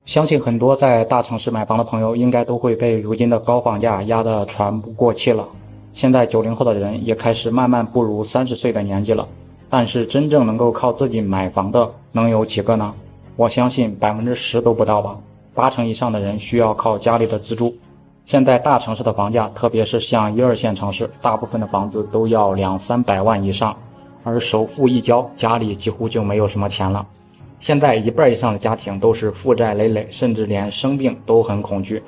相信很多在大城市买房的朋友，应该都会被如今的高房价压得喘不过气了。现在90后的人也开始慢慢步入30岁的年纪了，但是真正能够靠自己买房的能有几个呢？我相信10%都不到吧，80%以上的人需要靠家里的资助。现在大城市的房价，特别是像1、2线城市，大部分的房子都要200-300万以上，而首付一交，家里几乎就没有什么钱了。现在1半以上的家庭都是负债累累，甚至连生病都很恐惧。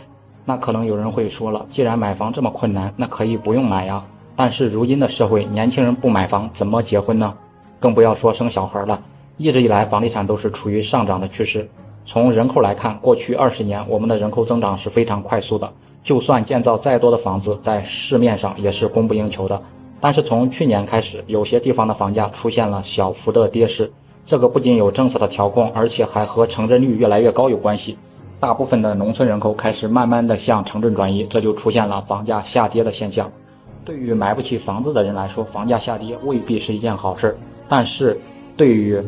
那可能有人会说了，既然买房这么困难，那可以不用买呀。但是如今的社会，年轻人不买房怎么结婚呢？更不要说生小孩了。一直以来，房地产都是处于上涨的趋势。从人口来看，过去20年，我们的人口增长是非常快速的。就算建造再多的房子，在市面上也是供不应求的。但是从去年开始，有些地方的房价出现了小幅的跌势。这个不仅有政策的调控，而且还和城镇率越来越高有关系。大部分的农村人口开始慢慢的向城镇转移，这就出现了房价下跌的现象。对于买不起房子的人来说，房价下跌未必是一件好事，但是对于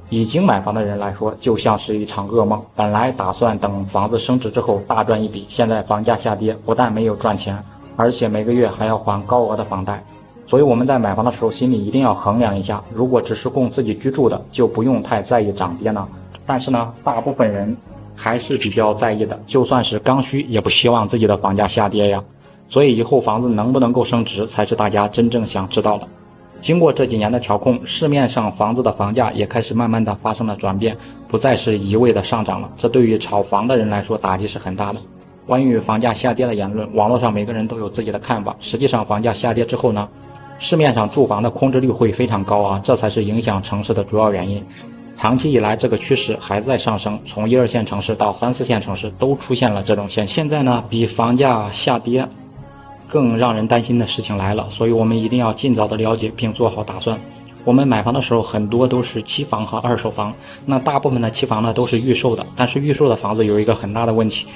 已经买房的人来说，就像是一场噩梦。本来打算等房子升值之后大赚一笔，现在房价下跌，不但没有赚钱，而且每个月还要还高额的房贷。所以我们在买房的时候，心里一定要衡量一下，如果只是供自己居住的，就不用太在意涨跌呢。但是呢，大部分人还是比较在意的，就算是刚需，也不希望自己的房价下跌呀。所以以后房子能不能够升值，才是大家真正想知道的。经过这几年的调控，市面上房子的房价也开始慢慢的发生了转变，不再是一味的上涨了。这对于炒房的人来说，打击是很大的。关于房价下跌的言论，网络上每个人都有自己的看法。实际上，房价下跌之后呢，市面上住房的空置率会非常高啊，这才是影响城市的主要原因。长期以来，这个趋势还在上升，从1、2线城市到3、4线城市都出现了这种现象。现在呢，比房价下跌更让人担心的事情来了，所以我们一定要尽早的了解并做好打算。我们买房的时候，很多都是期房和二手房，那大部分的期房呢都是预售的，但是预售的房子有一个很大的问题，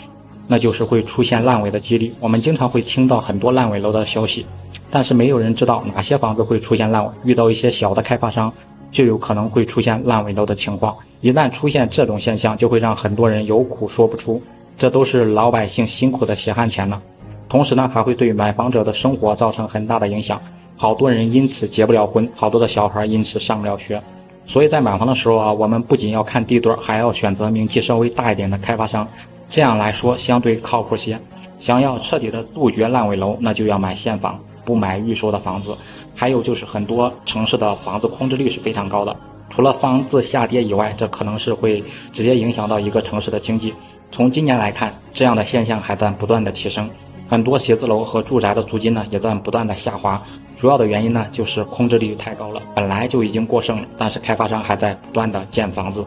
那就是会出现烂尾的几率。我们经常会听到很多烂尾楼的消息，但是没有人知道哪些房子会出现烂尾，遇到一些小的开发商，就有可能会出现烂尾楼的情况。一旦出现这种现象，就会让很多人有苦说不出，这都是老百姓辛苦的血汗钱呢。同时呢，还会对买房者的生活造成很大的影响，好多人因此结不了婚，好多的小孩因此上不了学。所以在买房的时候啊，我们不仅要看地段，还要选择名气稍微大一点的开发商，这样来说相对靠谱些。想要彻底的杜绝烂尾楼，那就要买现房，不买预售的房子。还有就是很多城市的房子空置率是非常高的，除了房子下跌以外，这可能是会直接影响到一个城市的经济。从今年来看，这样的现象还在不断的提升，很多写字楼和住宅的租金呢也在不断的下滑。主要的原因呢就是空置率太高了，本来就已经过剩了，但是开发商还在不断的建房子。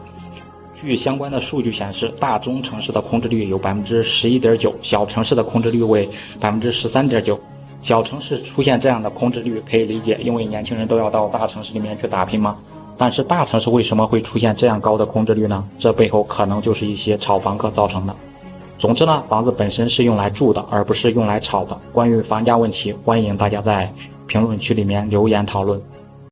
据相关的数据显示，大中城市的空置率有11.9%，小城市的空置率为13.9%。小城市出现这样的空置率可以理解，因为年轻人都要到大城市里面去打拼嘛。但是大城市为什么会出现这样高的空置率呢？这背后可能就是一些炒房客造成的。总之呢，房子本身是用来住的，而不是用来炒的。关于房价问题，欢迎大家在评论区里面留言讨论。